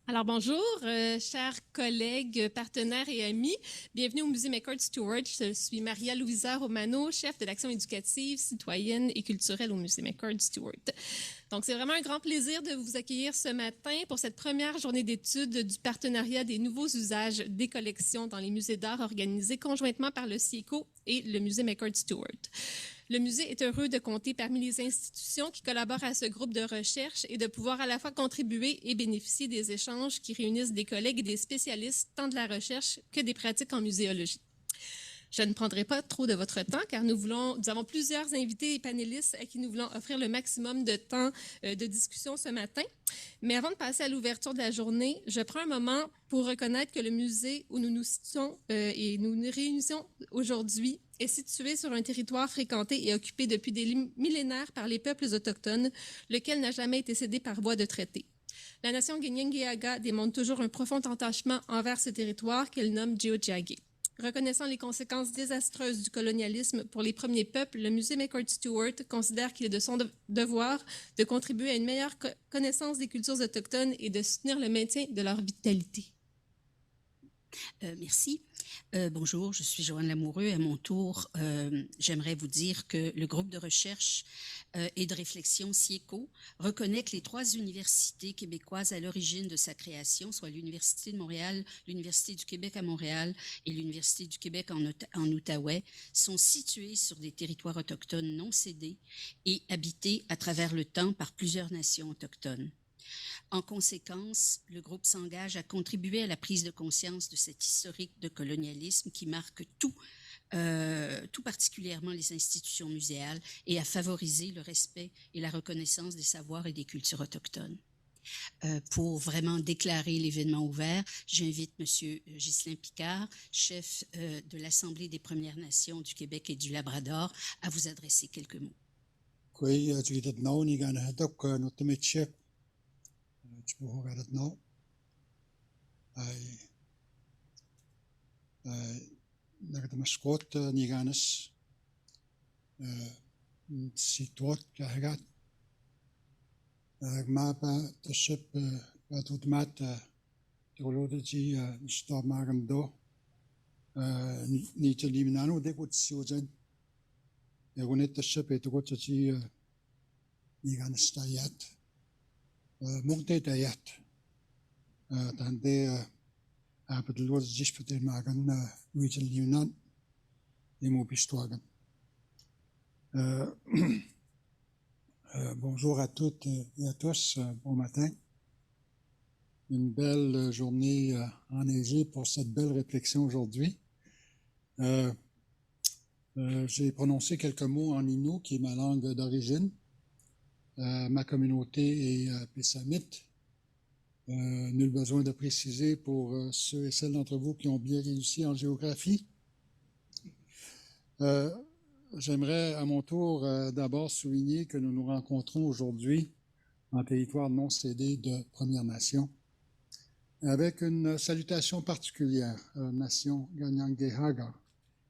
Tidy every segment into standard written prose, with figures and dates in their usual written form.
Alors bonjour, chers collègues, partenaires et amis. Bienvenue au Musée McCord Stewart. Je suis Maria-Louisa Romano, chef de l'action éducative, citoyenne et culturelle au Musée McCord Stewart. Donc, c'est vraiment un grand plaisir de vous accueillir ce matin pour cette première journée d'études du partenariat des nouveaux usages des collections dans les musées d'art organisés conjointement par le CIECO et le Musée McCord Stewart. Le musée est heureux de compter parmi les institutions qui collaborent à ce groupe de recherche et de pouvoir à la fois contribuer et bénéficier des échanges qui réunissent des collègues et des spécialistes tant de la recherche que des pratiques en muséologie. Je ne prendrai pas trop de votre temps car nous avons plusieurs invités et panélistes à qui nous voulons offrir le maximum de temps de discussion ce matin. Mais avant de passer à l'ouverture de la journée, je prends un moment pour reconnaître que le musée où nous nous situons et nous nous réunissons aujourd'hui est situé sur un territoire fréquenté et occupé depuis des millénaires par les peuples autochtones, lequel n'a jamais été cédé par voie de traité. La nation Guignenguéaga démontre toujours un profond attachement envers ce territoire qu'elle nomme Tiohtià:ke. Reconnaissant les conséquences désastreuses du colonialisme pour les premiers peuples, le musée McCord Stewart considère qu'il est de son devoir de contribuer à une meilleure connaissance des cultures autochtones et de soutenir le maintien de leur vitalité. Merci. Bonjour, je suis Joanne Lamoureux. À mon tour, j'aimerais vous dire que le groupe de recherche et de réflexion CIECO reconnaît que les 3 universités québécoises à l'origine de sa création, soit l'Université de Montréal, l'Université du Québec à Montréal et l'Université du Québec en Outaouais, sont situées sur des territoires autochtones non cédés et habités à travers le temps par plusieurs nations autochtones. En conséquence, le groupe s'engage à contribuer à la prise de conscience de cet historique de colonialisme qui marque tout particulièrement les institutions muséales, et à favoriser le respect et la reconnaissance des savoirs et des cultures autochtones. Pour vraiment déclarer l'événement ouvert, j'invite M. Ghislain Picard, chef de l'Assemblée des Premières Nations du Québec et du Labrador, à vous adresser quelques mots. Nagdamaskot niganas situat kahagat mapa taship atutmat teologi stamagando ni telimnano dekut siojan yagonet taship etukot chi niganas tayat mugte tayat tande Apetloos disputer maken uit een Yunan immobistoagen. Bonjour à toutes et à tous, bon matin. Une belle journée enneigée pour cette belle réflexion aujourd'hui. J'ai prononcé quelques mots en Innu, qui est ma langue d'origine. Ma communauté est pessamite. Nul besoin de préciser pour ceux et celles d'entre vous qui ont bien réussi en géographie. J'aimerais à mon tour d'abord souligner que nous nous rencontrons aujourd'hui en territoire non cédé de Premières Nations avec une salutation particulière à la nation Guignenguéaga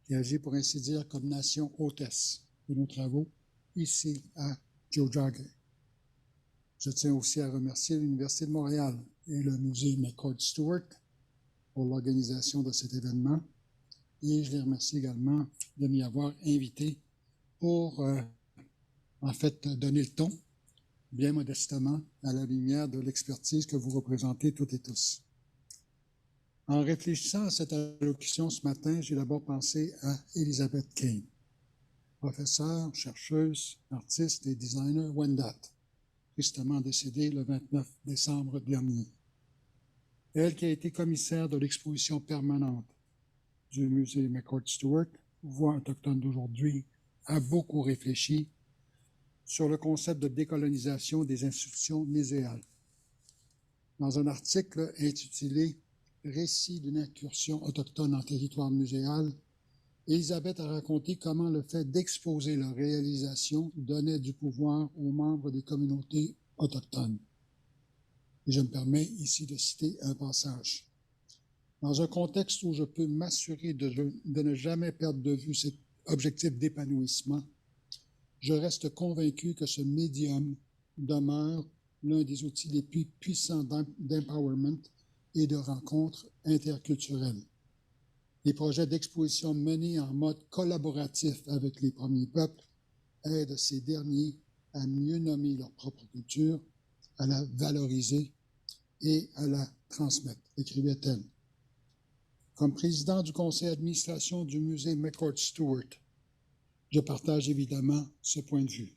qui agit pour ainsi dire comme nation hôtesse de nos travaux ici à Tiohtià:ke. Je tiens aussi à remercier l'Université de Montréal et le musée McCord Stewart pour l'organisation de cet événement. Et je les remercie également de m'y avoir invité pour, donner le ton, bien modestement, à la lumière de l'expertise que vous représentez toutes et tous. En réfléchissant à cette allocution ce matin, j'ai d'abord pensé à Elizabeth Kane, professeure, chercheuse, artiste et designer Wendat, tristement décédée le 29 décembre dernier. Elle qui a été commissaire de l'exposition permanente du musée McCord Stewart, Voix autochtone d'aujourd'hui, a beaucoup réfléchi sur le concept de décolonisation des institutions muséales. Dans un article intitulé « Récit d'une incursion autochtone en territoire muséal », Elisabeth a raconté comment le fait d'exposer leur réalisation donnait du pouvoir aux membres des communautés autochtones. Et je me permets ici de citer un passage. Dans un contexte où je peux m'assurer de ne jamais perdre de vue cet objectif d'épanouissement, je reste convaincu que ce médium demeure l'un des outils les plus puissants d'empowerment et de rencontres interculturelles. Les projets d'exposition menés en mode collaboratif avec les premiers peuples aident ces derniers à mieux nommer leur propre culture, à la valoriser et à la transmettre, écrivait-elle. Comme président du conseil d'administration du musée McCord Stewart, je partage évidemment ce point de vue.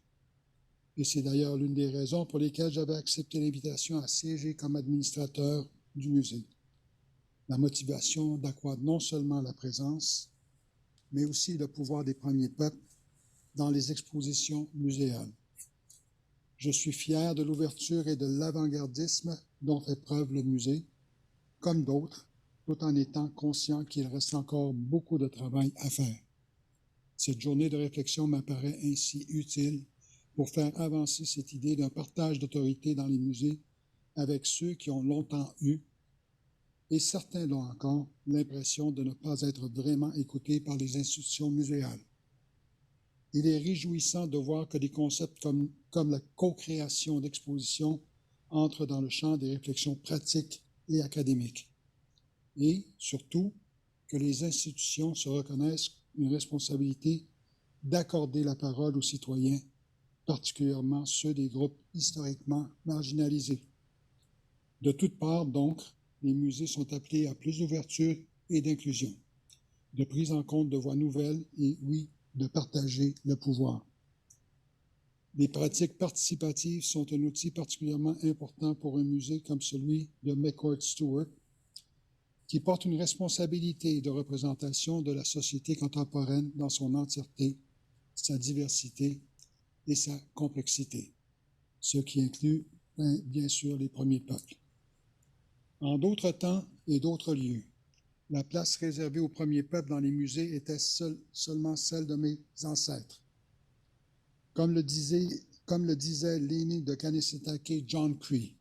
Et c'est d'ailleurs l'une des raisons pour lesquelles j'avais accepté l'invitation à siéger comme administrateur du musée. La motivation d'accroître non seulement la présence, mais aussi le pouvoir des premiers peuples dans les expositions muséales. Je suis fier de l'ouverture et de l'avant-gardisme dont fait preuve le musée, comme d'autres, tout en étant conscient qu'il reste encore beaucoup de travail à faire. Cette journée de réflexion m'apparaît ainsi utile pour faire avancer cette idée d'un partage d'autorité dans les musées avec ceux qui ont longtemps eu, et certains l'ont encore, l'impression de ne pas être vraiment écoutés par les institutions muséales. Il est réjouissant de voir que des concepts comme la co-création d'expositions entrent dans le champ des réflexions pratiques et académiques. Et, surtout, que les institutions se reconnaissent une responsabilité d'accorder la parole aux citoyens, particulièrement ceux des groupes historiquement marginalisés. De toutes parts, donc, les musées sont appelés à plus d'ouverture et d'inclusion, de prise en compte de voix nouvelles et, oui, de partager le pouvoir. Les pratiques participatives sont un outil particulièrement important pour un musée comme celui de McCord Stewart, qui porte une responsabilité de représentation de la société contemporaine dans son entièreté, sa diversité et sa complexité, ce qui inclut bien sûr les premiers peuples. En d'autres temps et d'autres lieux, la place réservée aux premiers peuples dans les musées était seulement celle de mes ancêtres. Comme le disait l'aîné de Kanesatake, John Cree,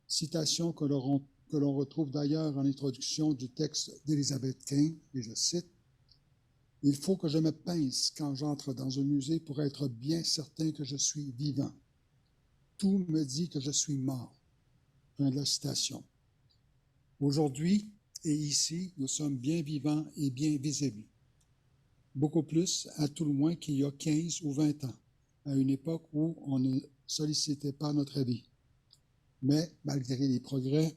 citation que l'on retrouve d'ailleurs en introduction du texte d'Elizabeth Kane, et je cite, « Il faut que je me pince quand j'entre dans un musée pour être bien certain que je suis vivant. Tout me dit que je suis mort. » Fin de la citation. Aujourd'hui et ici, nous sommes bien vivants et bien visibles. Beaucoup plus, à tout le moins, qu'il y a 15 ou 20 ans, à une époque où on ne sollicitait pas notre avis. Mais, malgré les progrès,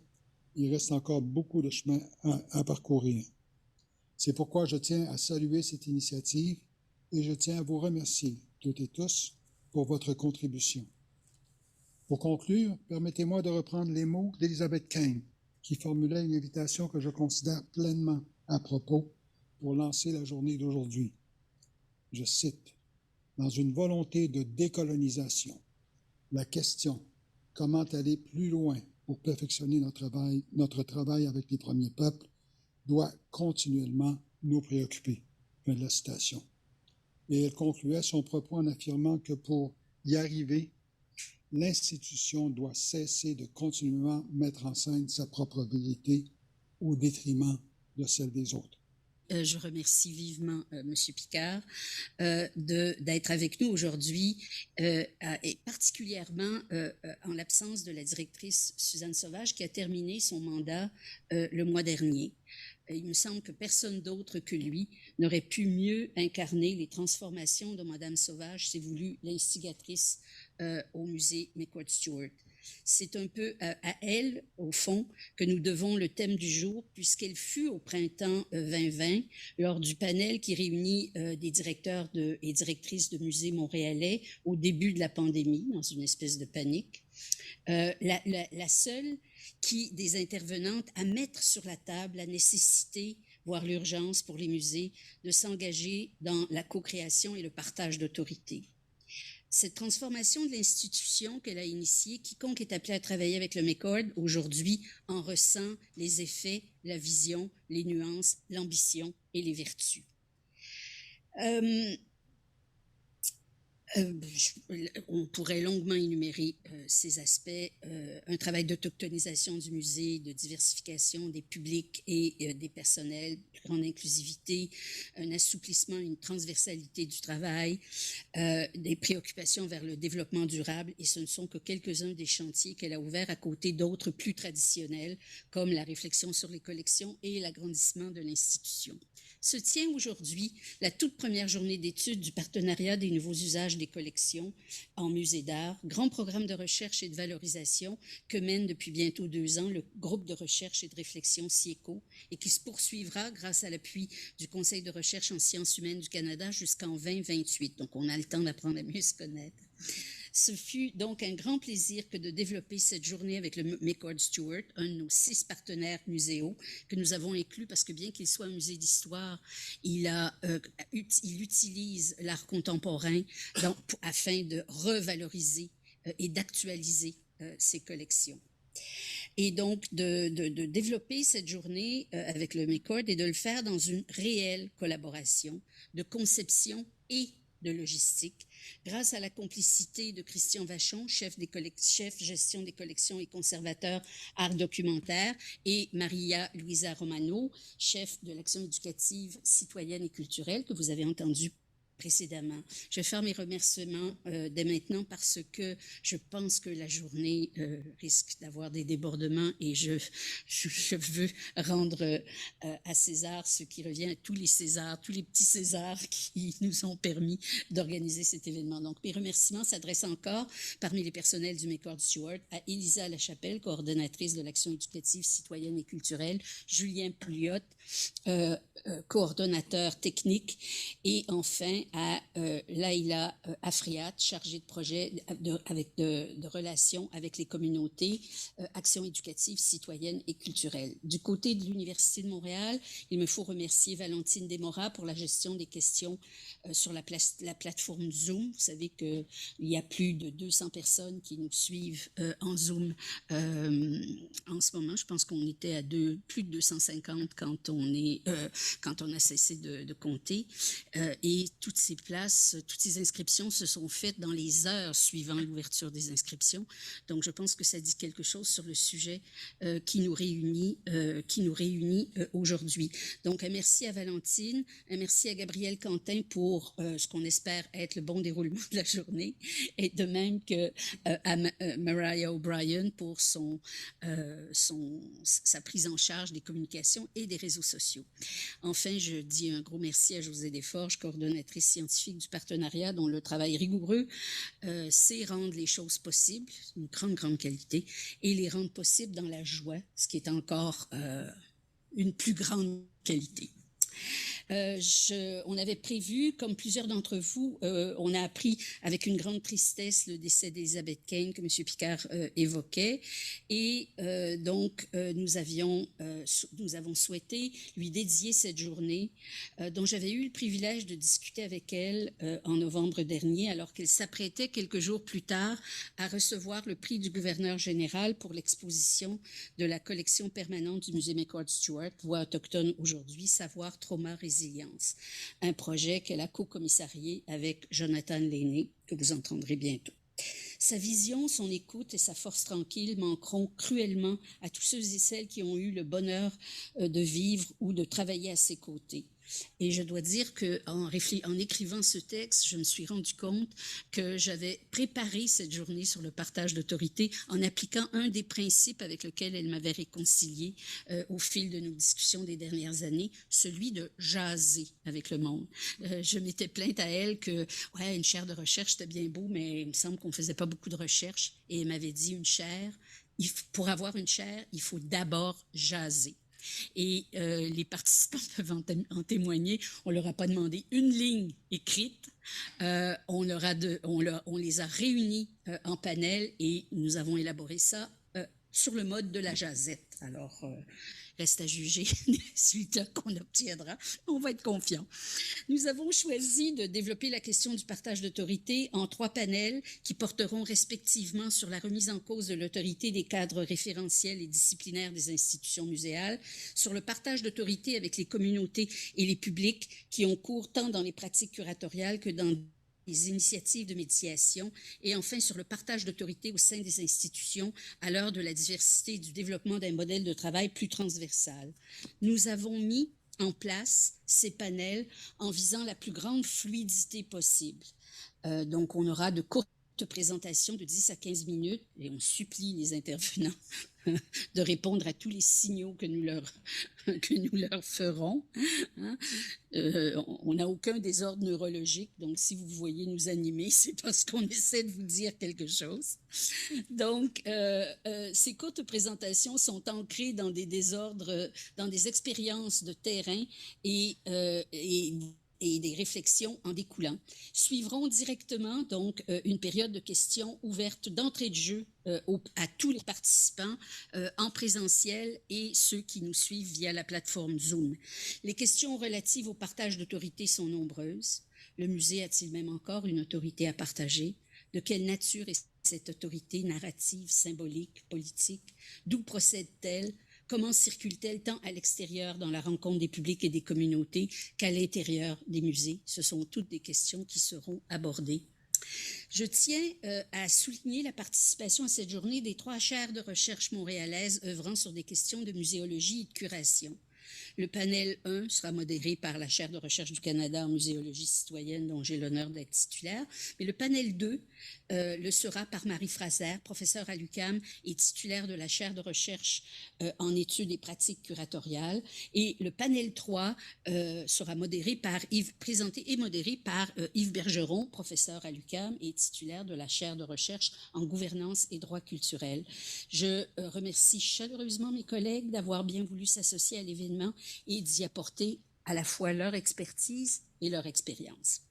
il reste encore beaucoup de chemin à parcourir. C'est pourquoi je tiens à saluer cette initiative et je tiens à vous remercier, toutes et tous, pour votre contribution. Pour conclure, permettez-moi de reprendre les mots d'Elizabeth Kane, qui formulait une invitation que je considère pleinement à propos pour lancer la journée d'aujourd'hui. Je cite, « Dans une volonté de décolonisation, la question « Comment aller plus loin pour perfectionner notre travail avec les premiers peuples » doit continuellement nous préoccuper. » Fin de la citation. Et elle concluait son propos en affirmant que pour y arriver, l'institution doit cesser de continuellement mettre en scène sa propre vérité au détriment de celle des autres. Je remercie vivement M. Picard d'être avec nous aujourd'hui et particulièrement en l'absence de la directrice Suzanne Sauvage qui a terminé son mandat le mois dernier. Il me semble que personne d'autre que lui n'aurait pu mieux incarner les transformations de Mme Sauvage, c'est voulu l'instigatrice au musée McCord Stewart. C'est un peu à elle, au fond, que nous devons le thème du jour, puisqu'elle fut au printemps 2020, lors du panel qui réunit des directeurs et directrices de musées montréalais au début de la pandémie, dans une espèce de panique, la seule des intervenantes à mettre sur la table la nécessité, voire l'urgence pour les musées, de s'engager dans la co-création et le partage d'autorité. Cette transformation de l'institution qu'elle a initiée, quiconque est appelé à travailler avec le McCord aujourd'hui en ressent les effets, la vision, les nuances, l'ambition et les vertus. On pourrait longuement énumérer ces aspects. Un travail d'autochtonisation du musée, de diversification des publics et des personnels, plus grande inclusivité, un assouplissement, une transversalité du travail, des préoccupations vers le développement durable. Et ce ne sont que quelques-uns des chantiers qu'elle a ouverts à côté d'autres plus traditionnels, comme la réflexion sur les collections et l'agrandissement de l'institution. Se tient aujourd'hui la toute première journée d'études du partenariat des nouveaux usages des collections en musée d'art, grand programme de recherche et de valorisation que mène depuis bientôt 2 ans le groupe de recherche et de réflexion CIECO et qui se poursuivra grâce à l'appui du Conseil de recherche en sciences humaines du Canada jusqu'en 2028. Donc, on a le temps d'apprendre à mieux se connaître. Ce fut donc un grand plaisir que de développer cette journée avec le McCord Stewart, un de nos 6 partenaires muséaux que nous avons inclus parce que bien qu'il soit un musée d'histoire, il utilise l'art contemporain afin de revaloriser et d'actualiser ses collections. Et donc, de développer cette journée avec le McCord et de le faire dans une réelle collaboration de conception et de logistique, grâce à la complicité de Christian Vachon, chef gestion des collections et conservateur art documentaire, et Maria Luisa Romano, chef de l'action éducative citoyenne et culturelle, que vous avez entendu précédemment. Je vais faire mes remerciements dès maintenant parce que je pense que la journée risque d'avoir des débordements et je veux rendre à César ce qui revient à tous les Césars, tous les petits Césars qui nous ont permis d'organiser cet événement. Donc, mes remerciements s'adressent encore parmi les personnels du McCord Stewart à Elisa Lachapelle, coordonnatrice de l'action éducative citoyenne et culturelle, Julien Pouliot, coordonnateur technique, et enfin à Laïla Afriat, chargée de projet de relations avec les communautés, action éducative, citoyenne et culturelle. Du côté de l'Université de Montréal, il me faut remercier Valentine Desmoras pour la gestion des questions sur la plateforme Zoom. Vous savez qu'il y a plus de 200 personnes qui nous suivent en Zoom en ce moment. Je pense qu'on était à plus de 250 quand on a cessé de compter. Et toutes ces places, toutes ces inscriptions se sont faites dans les heures suivant l'ouverture des inscriptions. Donc, je pense que ça dit quelque chose sur le sujet qui nous réunit aujourd'hui. Donc, un merci à Valentine, un merci à Gabriel Quentin pour ce qu'on espère être le bon déroulement de la journée, et de même que à Mariah O'Brien pour sa prise en charge des communications et des réseaux sociaux. Enfin, je dis un gros merci à Josée Desforges, coordonnatrice scientifique du partenariat, dont le travail rigoureux sait rendre les choses possibles, une grande qualité, et les rendre possibles dans la joie, ce qui est encore une plus grande qualité. On avait prévu, comme plusieurs d'entre vous, on a appris avec une grande tristesse le décès d'Elizabeth Kane que M. Picard évoquait, et donc nous avons souhaité lui dédier cette journée dont j'avais eu le privilège de discuter avec elle en novembre dernier, alors qu'elle s'apprêtait quelques jours plus tard à recevoir le prix du gouverneur général pour l'exposition de la collection permanente du musée McCord Stewart, Voix autochtone aujourd'hui, savoir, trauma, résilience, un projet qu'elle a co-commissarié avec Jonathan Lenné, que vous entendrez bientôt. Sa vision, son écoute et sa force tranquille manqueront cruellement à tous ceux et celles qui ont eu le bonheur de vivre ou de travailler à ses côtés. Et je dois dire qu'en écrivant ce texte, je me suis rendu compte que j'avais préparé cette journée sur le partage d'autorité en appliquant un des principes avec lequel elle m'avait réconcilié au fil de nos discussions des dernières années, celui de jaser avec le monde. Je m'étais plainte à elle que une chaire de recherche, c'était bien beau, mais il me semble qu'on ne faisait pas beaucoup de recherche. Et elle m'avait dit, pour avoir une chaire, il faut d'abord jaser. Et les participants peuvent en témoigner. On ne leur a pas demandé une ligne écrite. On les a réunis en panel et nous avons élaboré ça sur le mode de la jasette. Alors, reste à juger des résultats qu'on obtiendra. On va être confiants. Nous avons choisi de développer la question du partage d'autorité en 3 panels qui porteront respectivement sur la remise en cause de l'autorité des cadres référentiels et disciplinaires des institutions muséales, sur le partage d'autorité avec les communautés et les publics qui ont cours tant dans les pratiques curatoriales que dans les initiatives de médiation et enfin sur le partage d'autorité au sein des institutions à l'heure de la diversité et du développement d'un modèle de travail plus transversal. Nous avons mis en place ces panels en visant la plus grande fluidité possible. Donc, on aura de courtes présentations de 10 à 15 minutes et on supplie les intervenants de répondre à tous les signaux que nous leur ferons. Hein? On n'a aucun désordre neurologique, donc si vous voyez nous animer, c'est parce qu'on essaie de vous dire quelque chose. Donc, ces courtes présentations sont ancrées dans des désordres, dans des expériences de terrain et des réflexions en découlant. Suivront directement donc une période de questions ouverte d'entrée de jeu à tous les participants en présentiel et ceux qui nous suivent via la plateforme Zoom. Les questions relatives au partage d'autorité sont nombreuses. Le musée a-t-il même encore une autorité à partager? De quelle nature est cette autorité narrative, symbolique, politique? D'où procède-t-elle? Comment circule-t-elle tant à l'extérieur dans la rencontre des publics et des communautés qu'à l'intérieur des musées? Ce sont toutes des questions qui seront abordées. Je tiens à souligner la participation à cette journée des 3 chaires de recherche montréalaises œuvrant sur des questions de muséologie et de curation. Le panel 1 sera modéré par la chaire de recherche du Canada en muséologie citoyenne, dont j'ai l'honneur d'être titulaire. Mais le panel 2 le sera par Marie Fraser, professeure à l'UQAM et titulaire de la chaire de recherche en études et pratiques curatoriales. Et le panel 3 sera présenté et modéré par Yves Bergeron, professeur à l'UQAM et titulaire de la chaire de recherche en gouvernance et droit culturel. Je remercie chaleureusement mes collègues d'avoir bien voulu s'associer à l'événement et d'y apporter à la fois leur expertise et leur expérience.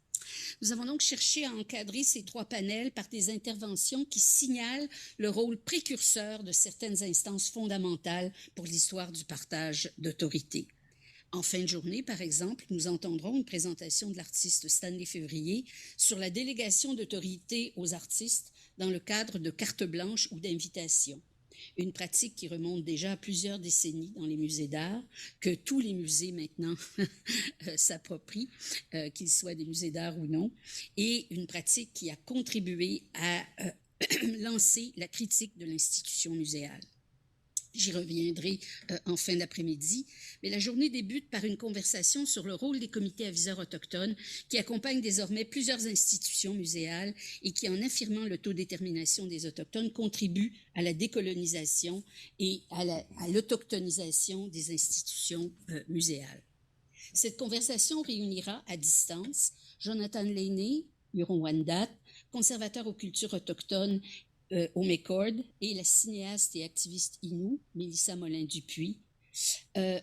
Nous avons donc cherché à encadrer ces 3 panels par des interventions qui signalent le rôle précurseur de certaines instances fondamentales pour l'histoire du partage d'autorité. En fin de journée, par exemple, nous entendrons une présentation de l'artiste Stanley Février sur la délégation d'autorité aux artistes dans le cadre de cartes blanches ou d'invitations. Une pratique qui remonte déjà à plusieurs décennies dans les musées d'art, que tous les musées maintenant s'approprient, qu'ils soient des musées d'art ou non, et une pratique qui a contribué à lancer la critique de l'institution muséale. J'y reviendrai en fin d'après-midi, mais la journée débute par une conversation sur le rôle des comités aviseurs autochtones qui accompagnent désormais plusieurs institutions muséales et qui, en affirmant l'autodétermination des Autochtones, contribuent à la décolonisation et à l'autochtonisation des institutions muséales. Cette conversation réunira à distance Jonathan Laney, Huron-Wendat, conservateur aux cultures autochtones au McCord, et la cinéaste et activiste Innu, Mélissa Molin-Dupuis.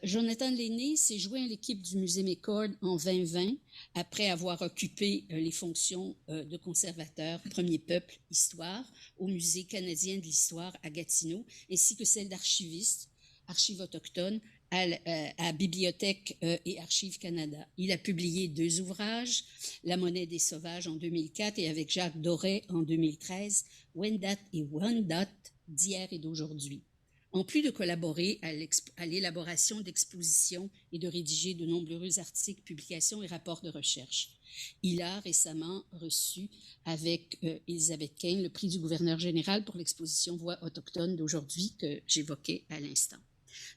Jonathan Laney s'est joint à l'équipe du musée McCord en 2020 après avoir occupé les fonctions de conservateur Premier Peuple Histoire au Musée canadien de l'Histoire à Gatineau, ainsi que celle d'archiviste, archives autochtones, à Bibliothèque et Archives Canada. Il a publié 2 ouvrages, La monnaie des sauvages en 2004 et avec Jacques Doré en 2013, Wendat et Wendat d'hier et d'aujourd'hui. En plus de collaborer à l'élaboration d'expositions et de rédiger de nombreux articles, publications et rapports de recherche. Il a récemment reçu avec Elisabeth Kane le prix du gouverneur général pour l'exposition Voix autochtones d'aujourd'hui que j'évoquais à l'instant.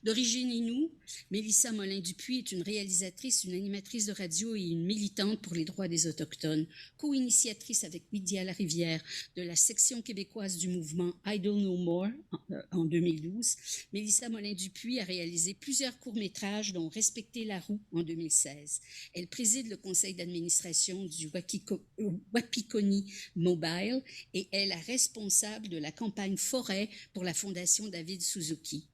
D'origine Innu, Mélissa Molin-Dupuis est une réalisatrice, une animatrice de radio et une militante pour les droits des Autochtones, co-initiatrice avec Lydia Larivière de la section québécoise du mouvement Idle No More en 2012. Mélissa Molin-Dupuis a réalisé plusieurs courts-métrages, dont Respecter la roue en 2016. Elle préside le conseil d'administration du Wapikoni Mobile et est la responsable de la campagne Forêt pour la Fondation David Suzuki.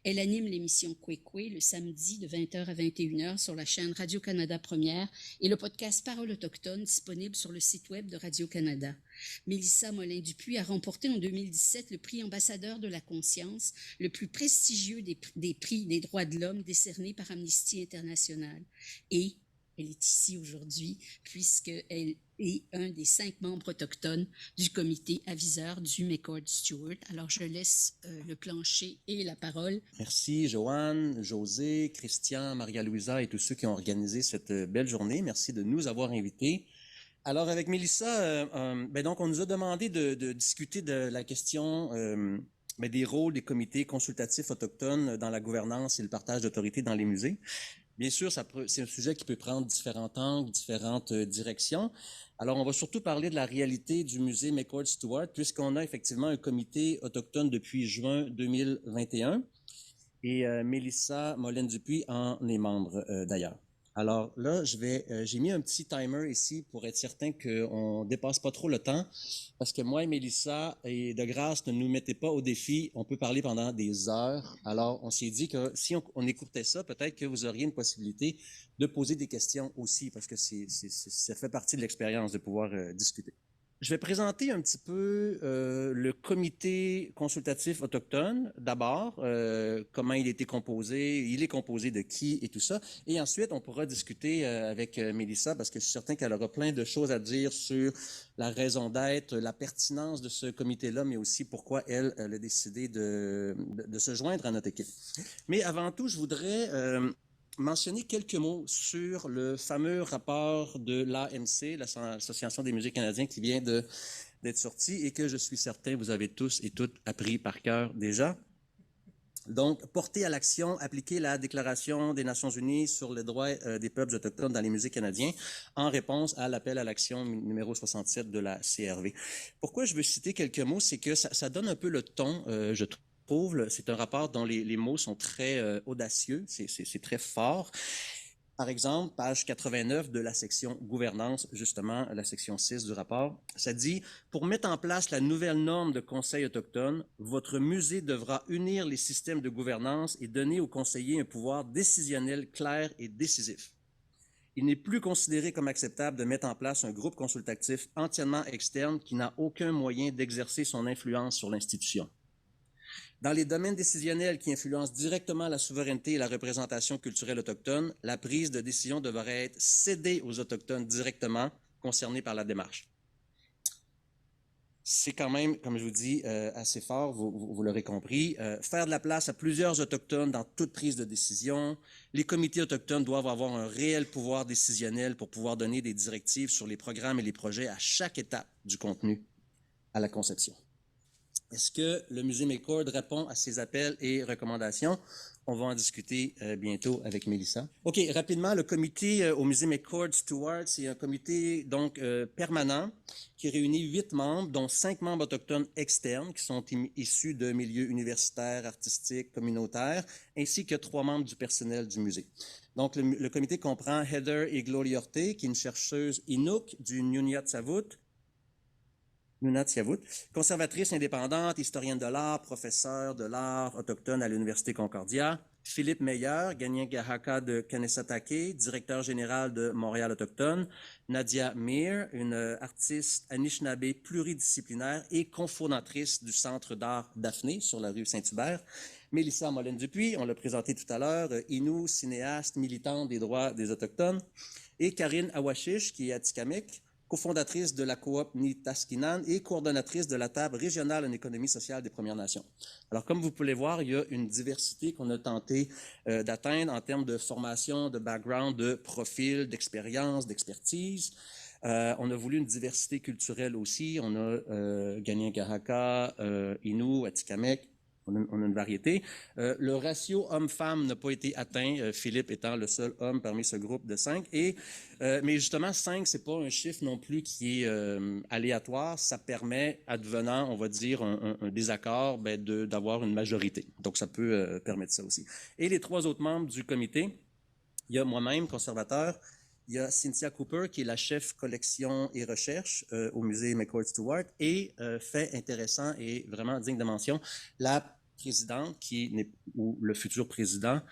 Elle anime l'émission Kwekwe le samedi de 20h à 21h sur la chaîne Radio-Canada Première et le podcast Parole autochtone disponible sur le site web de Radio-Canada. Mélissa Molin-Dupuis a remporté en 2017 le prix Ambassadeur de la conscience, le plus prestigieux des prix des droits de l'homme décernés par Amnesty International. Et elle est ici aujourd'hui puisqu'elle est un des 5 membres autochtones du comité aviseur du McCord Stewart. Alors, je laisse le plancher et la parole. Merci, Joanne, José, Christian, Maria-Louisa et tous ceux qui ont organisé cette belle journée. Merci de nous avoir invités. Alors, avec Mélissa, donc, on nous a demandé de discuter de la question des rôles des comités consultatifs autochtones dans la gouvernance et le partage d'autorité dans les musées. Bien sûr, c'est un sujet qui peut prendre différents angles, différentes directions. Alors, on va surtout parler de la réalité du musée McCord-Stewart, puisqu'on a effectivement un comité autochtone depuis juin 2021, et Mélissa Molène-Dupuis en est membre d'ailleurs. Alors là, j'ai mis un petit timer ici pour être certain qu'on ne dépasse pas trop le temps, parce que moi et Mélissa, et de grâce, ne nous mettez pas au défi, on peut parler pendant des heures. Alors, on s'est dit que si on écoutait ça, peut-être que vous auriez une possibilité de poser des questions aussi, parce que ça fait partie de l'expérience de pouvoir discuter. Je vais présenter un petit peu le comité consultatif autochtone, d'abord, comment il a été composé, il est composé de qui et tout ça. Et ensuite, on pourra discuter avec Mélissa, parce que je suis certain qu'elle aura plein de choses à dire sur la raison d'être, la pertinence de ce comité-là, mais aussi pourquoi elle a décidé de se joindre à notre équipe. Mais avant tout, je voudrais mentionner quelques mots sur le fameux rapport de l'AMC, l'Association des musées canadiens, qui vient d'être sorti et que je suis certain vous avez tous et toutes appris par cœur déjà. Donc, porter à l'action, appliquer la Déclaration des Nations unies sur les droits des peuples autochtones dans les musées canadiens en réponse à l'appel à l'action numéro 67 de la CRV. Pourquoi je veux citer quelques mots, c'est que ça donne un peu le ton, je trouve. C'est un rapport dont les mots sont très audacieux, c'est très fort. Par exemple, page 89 de la section gouvernance, justement, la section 6 du rapport, ça dit « Pour mettre en place la nouvelle norme de conseil autochtone, votre musée devra unir les systèmes de gouvernance et donner aux conseillers un pouvoir décisionnel clair et décisif. Il n'est plus considéré comme acceptable de mettre en place un groupe consultatif entièrement externe qui n'a aucun moyen d'exercer son influence sur l'institution. Dans les domaines décisionnels qui influencent directement la souveraineté et la représentation culturelle autochtone, la prise de décision devrait être cédée aux Autochtones directement concernés par la démarche. » C'est quand même, comme je vous dis, assez fort, vous l'aurez compris. Faire de la place à plusieurs Autochtones dans toute prise de décision. Les comités autochtones doivent avoir un réel pouvoir décisionnel pour pouvoir donner des directives sur les programmes et les projets à chaque étape du contenu à la conception. Est-ce que le musée McCord répond à ces appels et recommandations? On va en discuter bientôt avec Mélissa. OK, rapidement, le comité au musée McCord-Stewart, c'est un comité donc permanent qui réunit 8 membres, dont 5 membres autochtones externes qui sont issus de milieux universitaires, artistiques, communautaires, ainsi que 3 membres du personnel du musée. Donc, le comité comprend Heather Igloliorte, qui est une chercheuse Inuk du Nunatsiavut, conservatrice indépendante, historienne de l'art, professeure de l'art autochtone à l'Université Concordia. Philippe Meyer, Ganyengahaka de Kanesatake, directeur général de Montréal Autochtone. Nadia Mir, une artiste Anishinaabe pluridisciplinaire et cofondatrice du Centre d'art Daphné sur la rue Saint-Hubert. Mélissa Molène-Dupuis, on l'a présenté tout à l'heure, Innu, cinéaste, militante des droits des Autochtones. Et Karine Awashish, qui est atikamekw, cofondatrice de la coop Nitaskinan et coordonnatrice de la table régionale en économie sociale des Premières Nations. Alors, comme vous pouvez voir, il y a une diversité qu'on a tenté d'atteindre en termes de formation, de background, de profil, d'expérience, d'expertise. On a voulu une diversité culturelle aussi. On a Ganyengahaka, Innu, Atikamekw. On a une variété. Le ratio homme-femme n'a pas été atteint, Philippe étant le seul homme parmi ce groupe de 5. Mais justement, 5, ce n'est pas un chiffre non plus qui est aléatoire. Ça permet, advenant, on va dire, un désaccord, d'avoir une majorité. Donc, ça peut permettre ça aussi. Et les 3 autres membres du comité, il y a moi-même, conservateur, il y a Cynthia Cooper, qui est la chef collection et recherche au musée McCord-Stewart, et fait intéressant et vraiment digne de mention, la présidente, ou le futur président,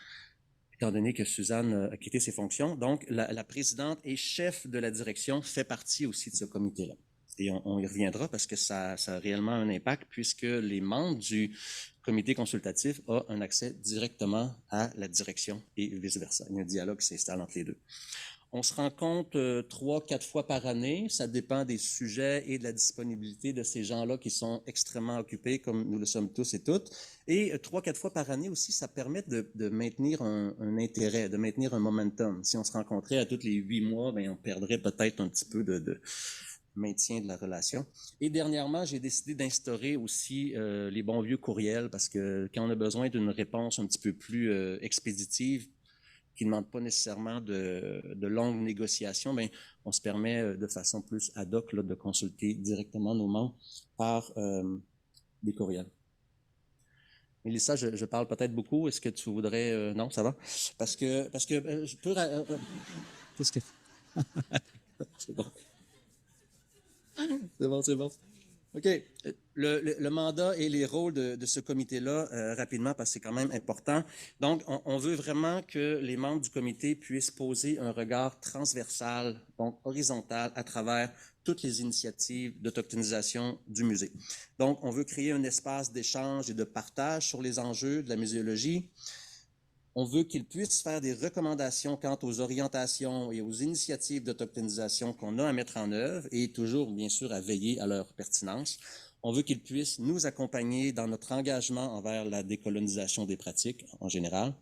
étant donné que Suzanne a quitté ses fonctions. Donc, la présidente et chef de la direction fait partie aussi de ce comité-là. Et on y reviendra parce que ça a réellement un impact puisque les membres du comité consultatif ont un accès directement à la direction et vice-versa. Il y a un dialogue qui s'installe entre les deux. On se rencontre 3-4 fois par année. Ça dépend des sujets et de la disponibilité de ces gens-là qui sont extrêmement occupés, comme nous le sommes tous et toutes. Et 3-4 fois par année aussi, ça permet de maintenir un intérêt, de maintenir un momentum. Si on se rencontrait à tous les 8 mois, ben, on perdrait peut-être un petit peu de maintien de la relation. Et dernièrement, j'ai décidé d'instaurer aussi les bons vieux courriels parce que quand on a besoin d'une réponse un petit peu plus expéditive, qui ne demande pas nécessairement de longues négociations, ben, on se permet de façon plus ad hoc là, de consulter directement nos membres par des courriels. Mélissa, je parle peut-être beaucoup. Est-ce que tu voudrais... non, ça va? Parce que je peux... Qu'est-ce que... C'est bon. C'est bon. OK. Le mandat et les rôles de ce comité-là, rapidement, parce que c'est quand même important. Donc, on veut vraiment que les membres du comité puissent poser un regard transversal, donc horizontal, à travers toutes les initiatives d'autochtonisation du musée. Donc, on veut créer un espace d'échange et de partage sur les enjeux de la muséologie. On veut qu'ils puissent faire des recommandations quant aux orientations et aux initiatives d'autochtonisation qu'on a à mettre en œuvre et toujours, bien sûr, à veiller à leur pertinence. On veut qu'ils puissent nous accompagner dans notre engagement envers la décolonisation des pratiques en général.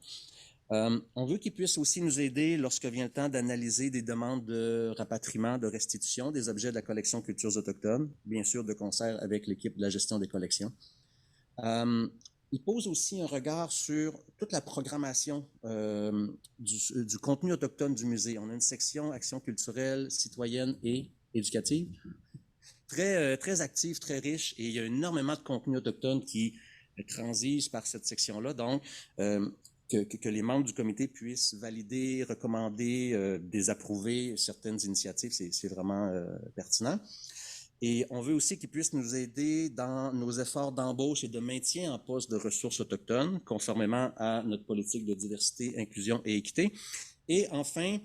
On veut qu'ils puissent aussi nous aider lorsque vient le temps d'analyser des demandes de rapatriement, de restitution des objets de la collection Cultures autochtones, bien sûr de concert avec l'équipe de la gestion des collections. Il pose aussi un regard sur toute la programmation du contenu autochtone du musée. On a une section action culturelle, citoyenne et éducative, très active, très riche, et il y a énormément de contenu autochtone qui transige par cette section-là. Donc, que les membres du comité puissent valider, recommander, désapprouver certaines initiatives, c'est vraiment pertinent. Et on veut aussi qu'ils puissent nous aider dans nos efforts d'embauche et de maintien en poste de ressources autochtones, conformément à notre politique de diversité, inclusion et équité. Et enfin,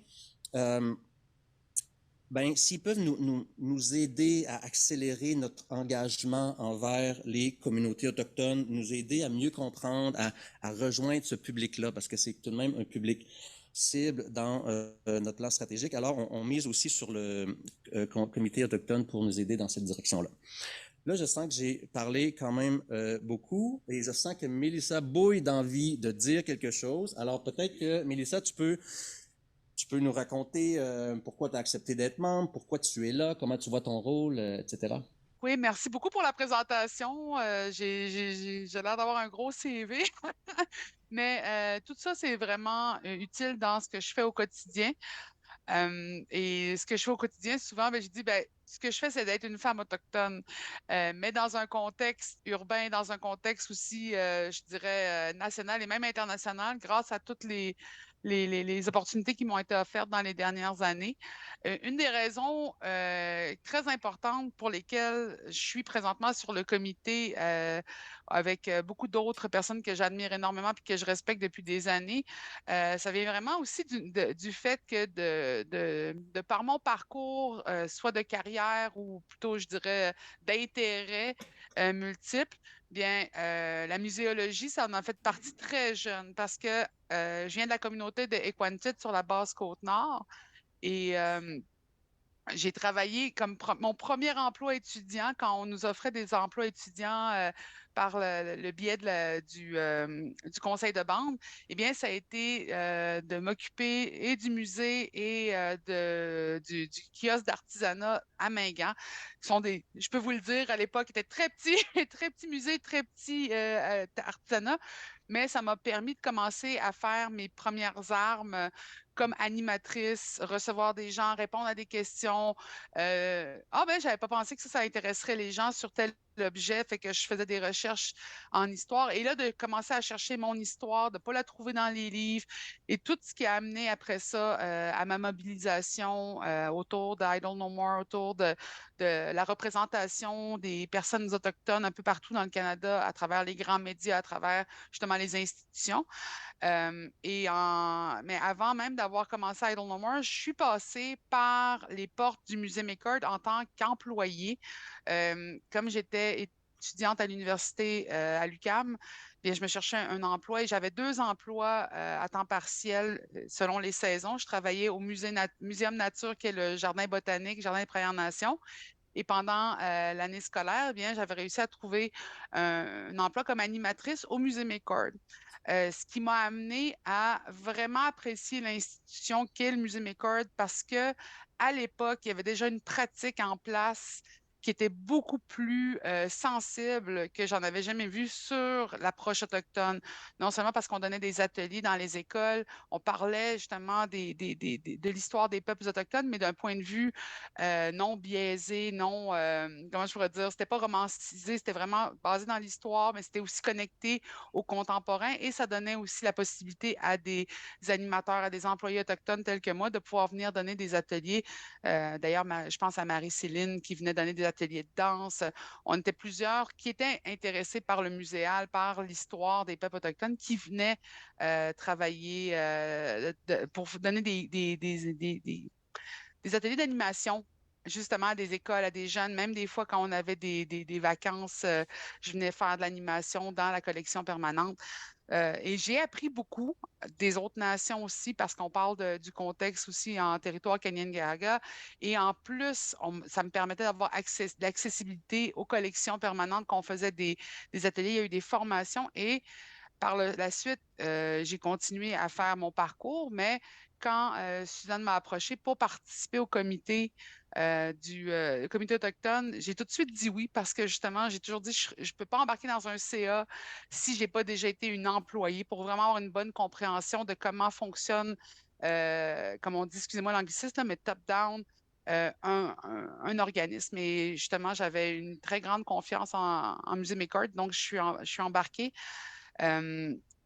s'ils peuvent nous aider à accélérer notre engagement envers les communautés autochtones, nous aider à mieux comprendre, à rejoindre ce public-là, parce que c'est tout de même un public cible dans notre plan stratégique. Alors, on mise aussi sur le comité autochtone pour nous aider dans cette direction-là. Là, je sens que j'ai parlé quand même beaucoup et je sens que Mélissa bouille d'envie de dire quelque chose. Alors, peut-être que, Mélissa, tu peux nous raconter pourquoi tu as accepté d'être membre, pourquoi tu es là, comment tu vois ton rôle, etc. Oui, merci beaucoup pour la présentation. J'ai l'air d'avoir un gros CV, mais tout ça, c'est vraiment utile dans ce que je fais au quotidien. Et ce que je fais au quotidien, souvent, je dis, ce que je fais, c'est d'être une femme autochtone, mais dans un contexte urbain, dans un contexte aussi, je dirais, national et même international, grâce à toutes les opportunités qui m'ont été offertes dans les dernières années. Une des raisons très importantes pour lesquelles je suis présentement sur le comité avec beaucoup d'autres personnes que j'admire énormément et que je respecte depuis des années, ça vient vraiment aussi du fait que de par mon parcours, soit de carrière ou plutôt, je dirais, d'intérêts multiples, bien, la muséologie, ça en a fait partie très jeune parce que je viens de la communauté de Equantid sur la basse Côte-Nord et j'ai travaillé comme mon premier emploi étudiant quand on nous offrait des emplois étudiants par le biais du conseil de bande. Eh bien, ça a été de m'occuper et du musée et du kiosque d'artisanat à Mingan. Je peux vous le dire, à l'époque, était très petit, très petit musée, très petit artisanat, mais ça m'a permis de commencer à faire mes premières armes comme animatrice, recevoir des gens, répondre à des questions. J'avais pas pensé que ça intéresserait les gens sur tel objet, fait que je faisais des recherches en histoire. Et là, de commencer à chercher mon histoire, de ne pas la trouver dans les livres et tout ce qui a amené après ça à ma mobilisation autour d'Idle No More, autour de la représentation des personnes autochtones un peu partout dans le Canada, à travers les grands médias, à travers justement les institutions. Mais avant même d'avoir commencé à Idle No More, je suis passée par les portes du musée McCord en tant qu'employée. Comme j'étais étudiante à l'université à l'UQAM, bien, je me cherchais un emploi et j'avais 2 emplois à temps partiel selon les saisons. Je travaillais au Muséum Nature, qui est le jardin botanique, jardin des Premières Nations. Et pendant l'année scolaire, eh bien, j'avais réussi à trouver un emploi comme animatrice au Musée McCord. Ce qui m'a amené à vraiment apprécier l'institution qu'est le Musée McCord parce que à l'époque, il y avait déjà une pratique en place qui était beaucoup plus sensible que j'en avais jamais vu sur l'approche autochtone. Non seulement parce qu'on donnait des ateliers dans les écoles, on parlait justement de l'histoire des peuples autochtones, mais d'un point de vue non biaisé, non, comment je pourrais dire, c'était pas romancisé, c'était vraiment basé dans l'histoire, mais c'était aussi connecté aux contemporains et ça donnait aussi la possibilité à des animateurs, à des employés autochtones tels que moi de pouvoir venir donner des ateliers. D'ailleurs, je pense à Marie-Céline qui venait donner des ateliers de danse. On était plusieurs qui étaient intéressés par le muséal, par l'histoire des peuples autochtones qui venaient travailler pour donner des ateliers d'animation justement à des écoles, à des jeunes, même des fois quand on avait des vacances, je venais faire de l'animation dans la collection permanente. Et j'ai appris beaucoup des autres nations aussi parce qu'on parle du contexte aussi en territoire Kanien'kehá:ka. Et en plus, ça me permettait d'avoir de l'accessibilité aux collections permanentes qu'on faisait des ateliers, il y a eu des formations et par la suite, j'ai continué à faire mon parcours, mais quand Suzanne m'a approché pour participer au comité du comité autochtone, j'ai tout de suite dit oui parce que justement, j'ai toujours dit je ne peux pas embarquer dans un CA si je n'ai pas déjà été une employée pour vraiment avoir une bonne compréhension de comment fonctionne, comme on dit, excusez-moi l'anglicisme, mais top-down, un organisme. Et justement, j'avais une très grande confiance en Musée McCord, donc je suis embarquée.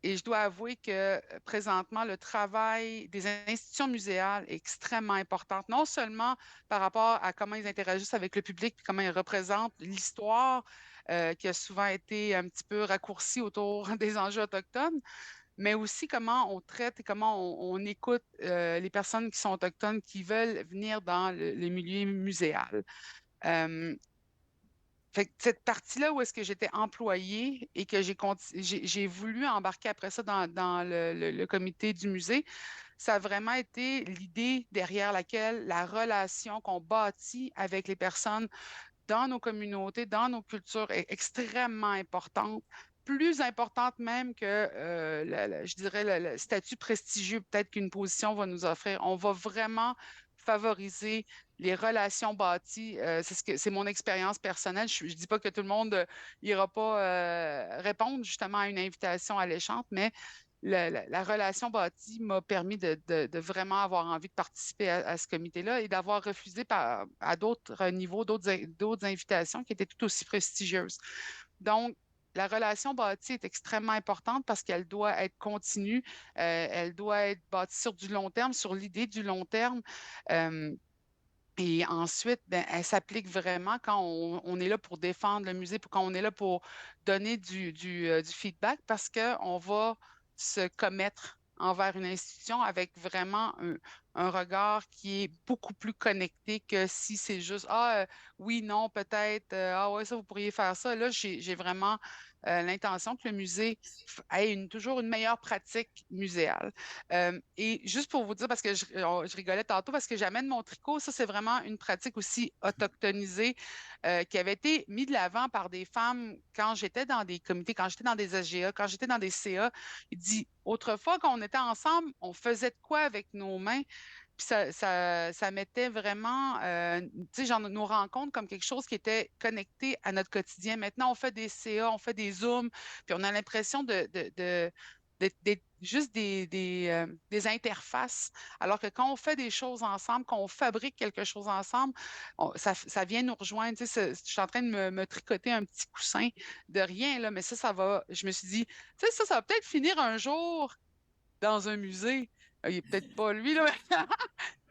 Et je dois avouer que présentement, le travail des institutions muséales est extrêmement important, non seulement par rapport à comment ils interagissent avec le public, puis comment ils représentent l'histoire qui a souvent été un petit peu raccourcie autour des enjeux autochtones, mais aussi comment on traite et comment on écoute les personnes qui sont autochtones qui veulent venir dans le milieu muséal. Fait que cette partie-là où est-ce que j'étais employée et que j'ai voulu embarquer après ça dans le comité du musée, ça a vraiment été l'idée derrière laquelle la relation qu'on bâtit avec les personnes dans nos communautés, dans nos cultures est extrêmement importante, plus importante même que, je dirais, le statut prestigieux peut-être qu'une position va nous offrir. On va vraiment favoriser les relations bâties. C'est mon expérience personnelle. Je ne dis pas que tout le monde n'ira pas répondre justement à une invitation alléchante, mais la relation bâtie m'a permis de vraiment avoir envie de participer à ce comité-là et d'avoir refusé à d'autres niveaux, d'autres invitations qui étaient tout aussi prestigieuses. Donc, la relation bâtie est extrêmement importante parce qu'elle doit être continue, elle doit être bâtie sur du long terme, sur l'idée du long terme. Et ensuite, ben, elle s'applique vraiment quand on est là pour défendre le musée, quand on est là pour donner du feedback, parce qu'on va se commettre envers une institution avec vraiment un regard qui est beaucoup plus connecté que si c'est juste oui, non, peut-être, ah ouais, ça, vous pourriez faire ça. Là, j'ai vraiment l'intention que le musée ait toujours une meilleure pratique muséale. Et juste pour vous dire, parce que je rigolais tantôt, parce que j'amène mon tricot, ça, c'est vraiment une pratique aussi autochtonisée qui avait été mise de l'avant par des femmes quand j'étais dans des comités, quand j'étais dans des SGA, quand j'étais dans des CA. Il dit, autrefois, quand on était ensemble, on faisait de quoi avec nos mains? Puis ça mettait vraiment nos rencontres comme quelque chose qui était connecté à notre quotidien. Maintenant, on fait des CA, on fait des Zooms, puis on a l'impression d'être juste des interfaces. Alors que quand on fait des choses ensemble, quand on fabrique quelque chose ensemble, ça vient nous rejoindre. Tu sais, je suis en train de me tricoter un petit coussin de rien, là, mais ça va. Je me suis dit, tu sais, ça va peut-être finir un jour dans un musée. Il n'est peut-être pas lui, là.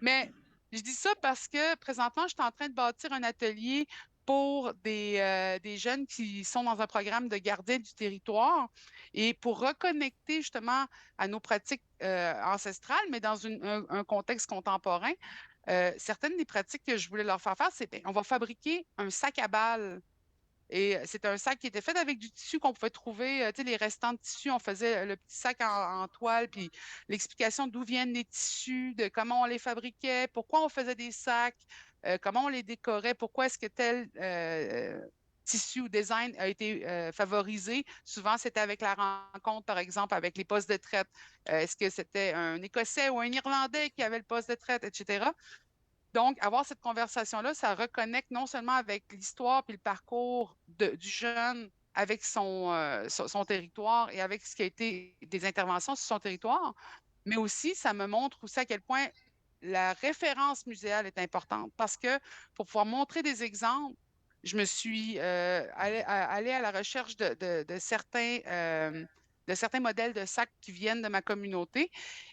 Mais je dis ça parce que présentement, je suis en train de bâtir un atelier pour des jeunes qui sont dans un programme de gardien du territoire et pour reconnecter justement à nos pratiques ancestrales, mais dans un contexte contemporain. Certaines des pratiques que je voulais leur faire faire, c'est on va fabriquer un sac à balles Et c'est un sac qui était fait avec du tissu qu'on pouvait trouver, tu sais, les restants de tissu, on faisait le petit sac en toile, puis l'explication d'où viennent les tissus, de comment on les fabriquait, pourquoi on faisait des sacs, comment on les décorait, pourquoi est-ce que tel tissu ou design a été favorisé. Souvent, c'était avec la rencontre, par exemple, avec les postes de traite. Est-ce que c'était un Écossais ou un Irlandais qui avait le poste de traite, etc. Donc, avoir cette conversation-là, ça reconnecte non seulement avec l'histoire puis le parcours du jeune avec son territoire et avec ce qui a été des interventions sur son territoire, mais aussi, ça me montre aussi à quel point la référence muséale est importante parce que pour pouvoir montrer des exemples, je me suis allée à la recherche de certains modèles de sacs qui viennent de ma communauté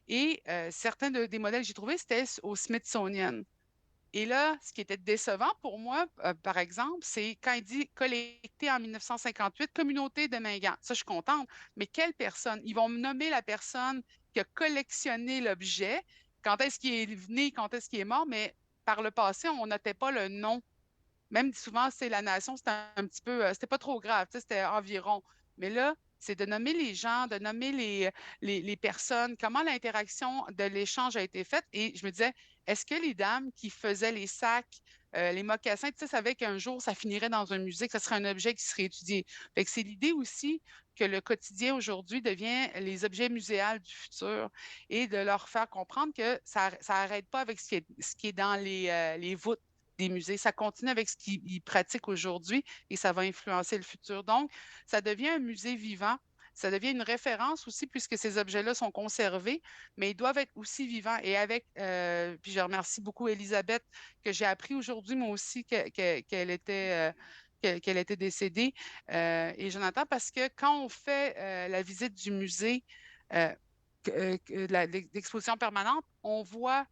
et certains des modèles que j'ai trouvés, c'était au Smithsonian. Et là, ce qui était décevant pour moi, par exemple, c'est quand il dit collecté en 1958, communauté de Mingan. Ça, je suis contente. Mais quelle personne? Ils vont me nommer la personne qui a collectionné l'objet, quand est-ce qu'il est né, quand est-ce qu'il est mort, mais par le passé, on notait pas le nom. Même souvent, c'est la nation, c'était un petit peu, c'était pas trop grave, tu sais, c'était environ. Mais là, c'est de nommer les gens, de nommer les personnes, comment l'interaction de l'échange a été faite. Et je me disais, est-ce que les dames qui faisaient les sacs, les mocassins, tu sais, savaient qu'un jour, ça finirait dans un musée, que ce serait un objet qui serait étudié. Fait que c'est l'idée aussi que le quotidien aujourd'hui devient les objets muséals du futur et de leur faire comprendre que ça n'arrête pas avec ce qui est dans les voûtes des musées. Ça continue avec ce qu'ils pratiquent aujourd'hui et ça va influencer le futur. Donc, ça devient un musée vivant. Ça devient une référence aussi puisque ces objets-là sont conservés, mais ils doivent être aussi vivants. Et avec, puis je remercie beaucoup Elisabeth que j'ai appris aujourd'hui, moi aussi, qu'elle était qu'elle était décédée. Et Jonathan, parce que quand on fait la visite du musée, l'exposition permanente, on voit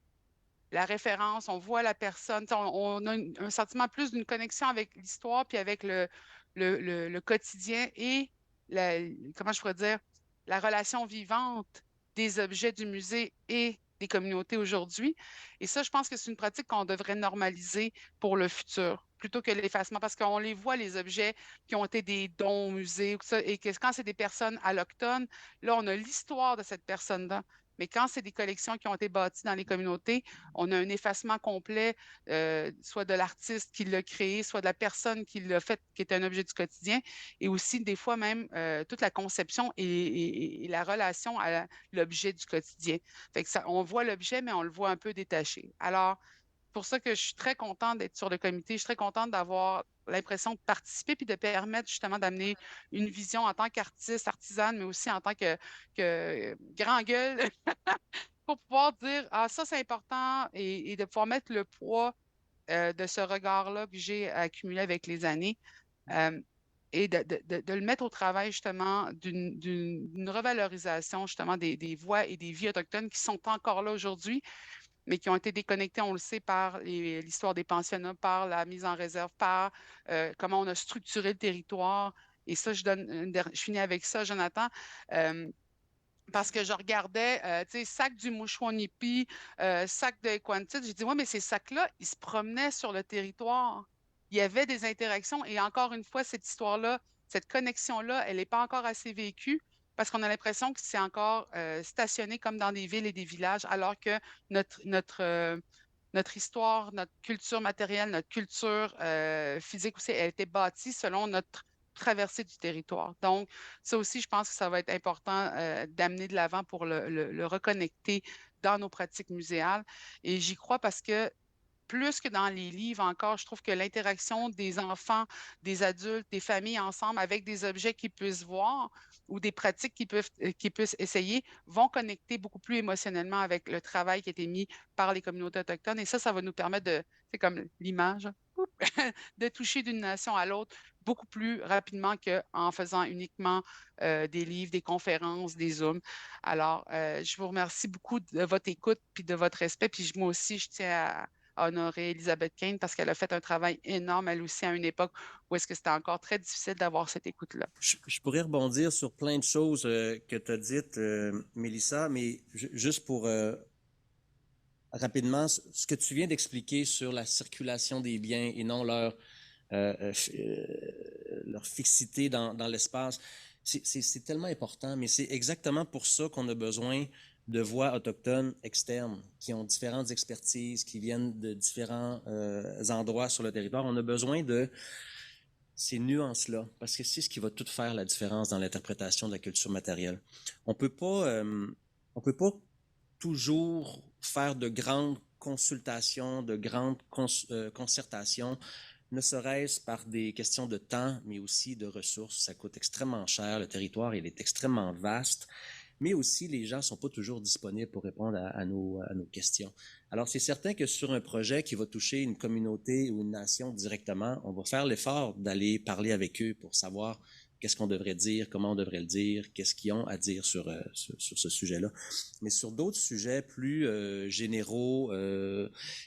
la référence, on voit la personne, on a un sentiment plus d'une connexion avec l'histoire puis avec le quotidien et comment je pourrais dire, la relation vivante des objets du musée et des communautés aujourd'hui. Et ça, je pense que c'est une pratique qu'on devrait normaliser pour le futur, plutôt que l'effacement, parce qu'on les voit, les objets qui ont été des dons au musée, et que quand c'est des personnes allochtones, là, on a l'histoire de cette personne-là. Mais quand c'est des collections qui ont été bâties dans les communautés, on a un effacement complet, soit de l'artiste qui l'a créé, soit de la personne qui l'a fait, qui est un objet du quotidien, et aussi des fois même toute la conception et la relation à l'objet du quotidien. Fait que ça, on voit l'objet, mais on le voit un peu détaché. Alors, pour ça que je suis très contente d'être sur le comité. Je suis très contente d'avoir l'impression de participer puis de permettre justement d'amener une vision en tant qu'artiste, artisane, mais aussi en tant que grand gueule pour pouvoir dire, ah, ça, c'est important et de pouvoir mettre le poids de ce regard-là que j'ai accumulé avec les années et de le mettre au travail justement d'une revalorisation justement des voix et des vies autochtones qui sont encore là aujourd'hui, mais qui ont été déconnectés, on le sait, par l'histoire des pensionnats, par la mise en réserve, par comment on a structuré le territoire. Et ça, je finis avec ça, Jonathan. Parce que je regardais, tu sais, sac du Mouchouanipi, sac de Quantit. J'ai dit, ouais, mais ces sacs-là, ils se promenaient sur le territoire. Il y avait des interactions. Et encore une fois, cette histoire-là, cette connexion-là, elle n'est pas encore assez vécue parce qu'on a l'impression que c'est encore stationné comme dans des villes et des villages, alors que notre histoire, notre culture matérielle, notre culture physique aussi, elle a été bâtie selon notre traversée du territoire. Donc, ça aussi, je pense que ça va être important d'amener de l'avant pour le reconnecter dans nos pratiques muséales. Et j'y crois parce que plus que dans les livres encore, je trouve que l'interaction des enfants, des adultes, des familles ensemble avec des objets qu'ils puissent voir ou des pratiques qu'ils puissent essayer vont connecter beaucoup plus émotionnellement avec le travail qui a été mis par les communautés autochtones. Et ça va nous permettre c'est comme l'image, de toucher d'une nation à l'autre beaucoup plus rapidement qu'en faisant uniquement des livres, des conférences, des Zooms. Alors, je vous remercie beaucoup de votre écoute puis de votre respect. Puis moi aussi, je tiens à honorer Elisabeth Kane parce qu'elle a fait un travail énorme, elle aussi, à une époque où est-ce que c'était encore très difficile d'avoir cette écoute-là. Je pourrais rebondir sur plein de choses que tu as dites, Mélissa, mais juste pour rapidement, ce que tu viens d'expliquer sur la circulation des biens et non leur leur fixité dans l'espace. C'est tellement important, mais c'est exactement pour ça qu'on a besoin de voix autochtones externes qui ont différentes expertises, qui viennent de différents endroits sur le territoire. On a besoin de ces nuances-là, parce que c'est ce qui va tout faire la différence dans l'interprétation de la culture matérielle. On peut pas toujours faire de grandes consultations, de grandes concertations, ne serait-ce par des questions de temps, mais aussi de ressources. Ça coûte extrêmement cher, le territoire il est extrêmement vaste, mais aussi les gens ne sont pas toujours disponibles pour répondre à nos questions. Alors, c'est certain que sur un projet qui va toucher une communauté ou une nation directement, on va faire l'effort d'aller parler avec eux pour savoir qu'est-ce qu'on devrait dire, comment on devrait le dire, qu'est-ce qu'ils ont à dire sur ce sujet-là. Mais sur d'autres sujets plus généraux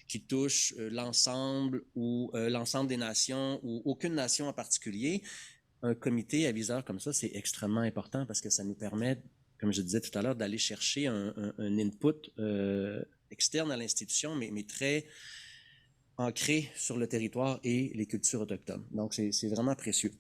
qui touchent l'ensemble ou l'ensemble des nations ou aucune nation en particulier, un comité aviseur comme ça, c'est extrêmement important parce que ça nous permet, comme je disais tout à l'heure, d'aller chercher un input externe à l'institution, mais très ancré sur le territoire et les cultures autochtones. Donc, c'est vraiment précieux.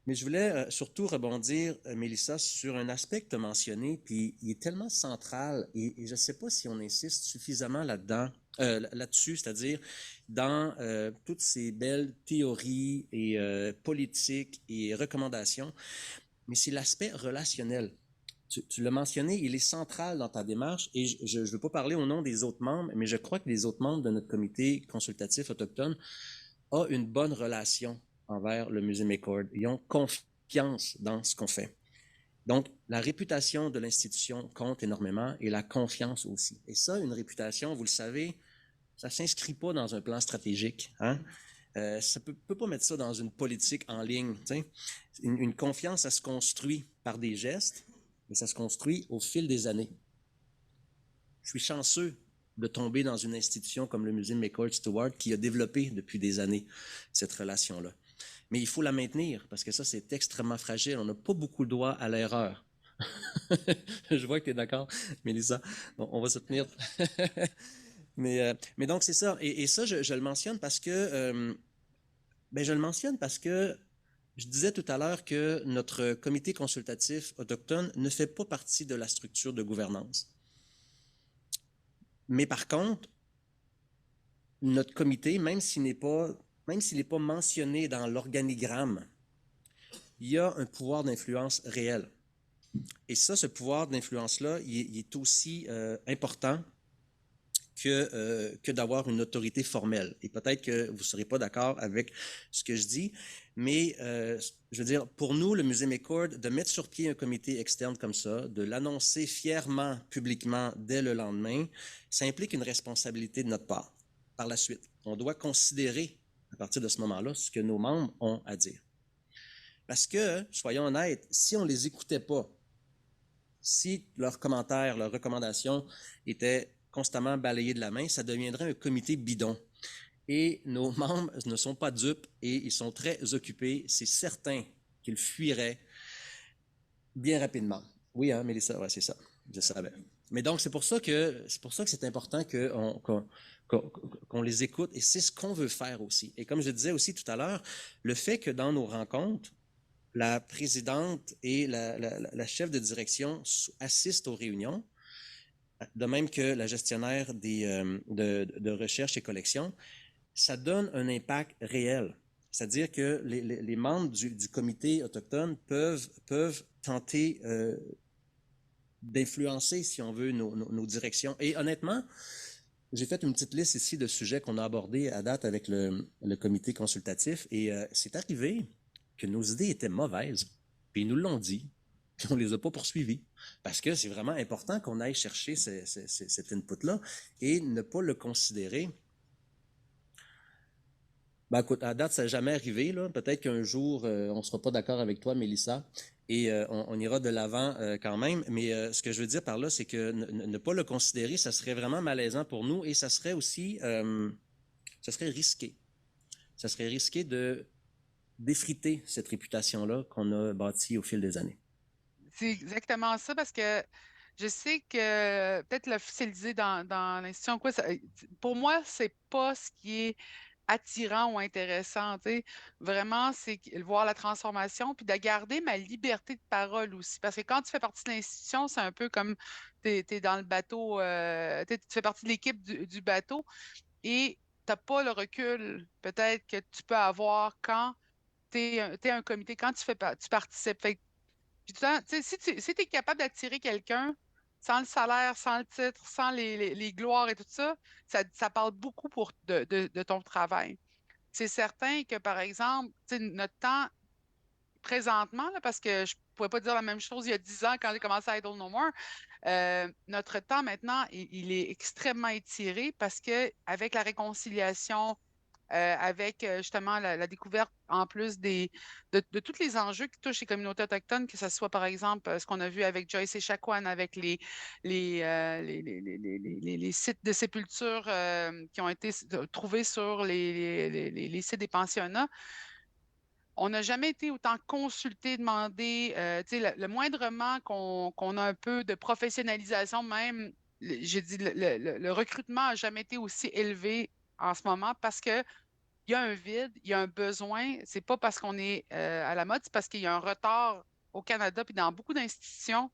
Mais je voulais surtout rebondir, Mélissa, sur un aspect que tu as mentionné, puis il est tellement central, et je ne sais pas si on insiste suffisamment là-dessus, c'est-à-dire dans toutes ces belles théories et politiques et recommandations, mais c'est l'aspect relationnel. Tu l'as mentionné, il est central dans ta démarche, et je ne veux pas parler au nom des autres membres, mais je crois que les autres membres de notre comité consultatif autochtone ont une bonne relation envers le Musée McCord. Ils ont confiance dans ce qu'on fait. Donc, la réputation de l'institution compte énormément et la confiance aussi. Et ça, une réputation, vous le savez, ça ne s'inscrit pas dans un plan stratégique. Hein? Ça ne peut pas mettre ça dans une politique en ligne. Une confiance, ça se construit par des gestes, mais ça se construit au fil des années. Je suis chanceux de tomber dans une institution comme le Musée McCord Stewart qui a développé depuis des années cette relation-là. Mais il faut la maintenir parce que ça, c'est extrêmement fragile. On n'a pas beaucoup de droit à l'erreur. Je vois que tu es d'accord, Mélissa. Bon, on va se tenir. mais donc, c'est ça. Et ça, je le mentionne parce que je disais tout à l'heure que notre comité consultatif autochtone ne fait pas partie de la structure de gouvernance. Mais par contre, notre comité, même s'il n'est pas mentionné dans l'organigramme, il y a un pouvoir d'influence réel. Et ça, ce pouvoir d'influence-là, il est aussi important que d'avoir une autorité formelle. Et peut-être que vous ne serez pas d'accord avec ce que je dis, mais je veux dire, pour nous, le Musée McCord, de mettre sur pied un comité externe comme ça, de l'annoncer fièrement, publiquement, dès le lendemain, ça implique une responsabilité de notre part. Par la suite, on doit considérer, à partir de ce moment-là, ce que nos membres ont à dire. Parce que, soyons honnêtes, si on ne les écoutait pas, si leurs commentaires, leurs recommandations étaient constamment balayés de la main, ça deviendrait un comité bidon. Et nos membres ne sont pas dupes et ils sont très occupés. C'est certain qu'ils fuiraient bien rapidement. Oui, hein, Mélissa, ouais, c'est ça. Je savais. Mais donc, c'est pour ça que c'est important qu'on les écoute et c'est ce qu'on veut faire aussi. Et comme je disais aussi tout à l'heure, le fait que dans nos rencontres, la présidente et la chef de direction assistent aux réunions, de même que la gestionnaire de recherche et collection, ça donne un impact réel. C'est-à-dire que les membres du comité autochtone peuvent tenter d'influencer, si on veut, nos directions. Et honnêtement, j'ai fait une petite liste ici de sujets qu'on a abordés à date avec le comité consultatif et c'est arrivé que nos idées étaient mauvaises, puis ils nous l'ont dit, puis on ne les a pas poursuivis. Parce que c'est vraiment important qu'on aille chercher cet input-là et ne pas le considérer. Ben, écoute, à date, ça n'a jamais arrivé. Peut-être qu'un jour, on ne sera pas d'accord avec toi, Mélissa, et on ira de l'avant quand même. Mais ce que je veux dire par là, c'est que ne pas le considérer, ça serait vraiment malaisant pour nous et ça serait aussi, ça serait risqué. Ça serait risqué d'effriter cette réputation-là qu'on a bâtie au fil des années. C'est exactement ça parce que je sais que peut-être l'officialiser dans l'institution, quoi, pour moi, c'est pas ce qui est attirant ou intéressant, tu sais. Vraiment, c'est voir la transformation, puis de garder ma liberté de parole aussi. Parce que quand tu fais partie de l'institution, c'est un peu comme tu es dans le bateau, tu fais partie de l'équipe du bateau et tu n'as pas le recul peut-être que tu peux avoir quand tu es un comité, quand tu participes. Fait que, puis tout le temps, tu sais, si tu es capable d'attirer quelqu'un sans le salaire, sans le titre, sans les gloires et tout ça, ça parle beaucoup de ton travail. C'est certain que, par exemple, tu sais, notre temps présentement, là, parce que je ne pourrais pas dire la même chose il y a 10 ans quand j'ai commencé à Idle No More, notre temps maintenant, il est extrêmement étiré parce que avec la réconciliation, avec justement la découverte en plus de tous les enjeux qui touchent les communautés autochtones, que ce soit par exemple ce qu'on a vu avec Joyce et Echaquan, avec les sites de sépulture qui ont été trouvés sur les sites des pensionnats. On n'a jamais été autant consulté, demandé, tu sais, le moindrement qu'on a un peu de professionnalisation même, j'ai dit, le recrutement n'a jamais été aussi élevé en ce moment parce que il y a un vide, il y a un besoin. C'est pas parce qu'on est à la mode, c'est parce qu'il y a un retard au Canada puis dans beaucoup d'institutions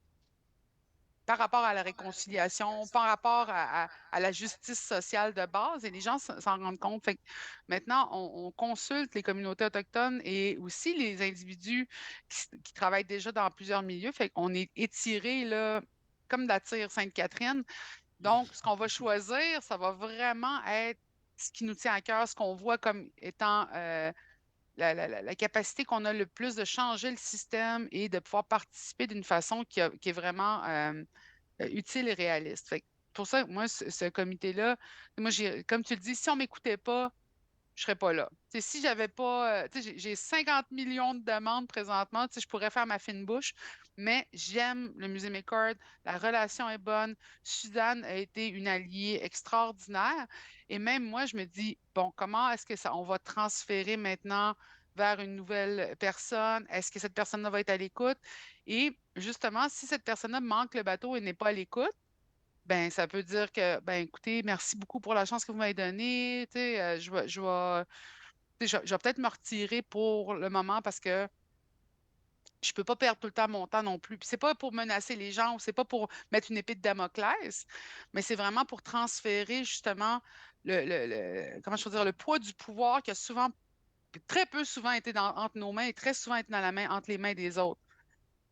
par rapport à la réconciliation, par rapport à la justice sociale de base, et les gens s'en rendent compte. Fait que maintenant, on consulte les communautés autochtones et aussi les individus qui travaillent déjà dans plusieurs milieux. Fait qu'on est étiré là, comme de la tire Sainte-Catherine. Donc, ce qu'on va choisir, ça va vraiment être ce qui nous tient à cœur, ce qu'on voit comme étant la capacité qu'on a le plus de changer le système et de pouvoir participer d'une façon qui est vraiment utile et réaliste. Fait que pour ça, moi, ce comité-là, moi, comme tu le dis, si on ne m'écoutait pas, je ne serais pas là. T'sais, si j'avais pas, j'ai 50 millions de demandes présentement, je pourrais faire ma fine bouche, mais j'aime le Musée McCord, la relation est bonne. Suzanne a été une alliée extraordinaire. Et même moi, je me dis, bon, comment est-ce que on va transférer maintenant vers une nouvelle personne? Est-ce que cette personne-là va être à l'écoute? Et justement, si cette personne-là manque le bateau et n'est pas à l'écoute, ben, ça peut dire que, ben, écoutez, merci beaucoup pour la chance que vous m'avez donnée. Je vais peut-être me retirer pour le moment parce que je ne peux pas perdre tout le temps mon temps non plus. Puis c'est pas pour menacer les gens ou c'est pas pour mettre une épée de Damoclès, mais c'est vraiment pour transférer justement comment je peux dire, le poids du pouvoir qui a souvent, très peu souvent été entre nos mains et très souvent été dans entre les mains des autres.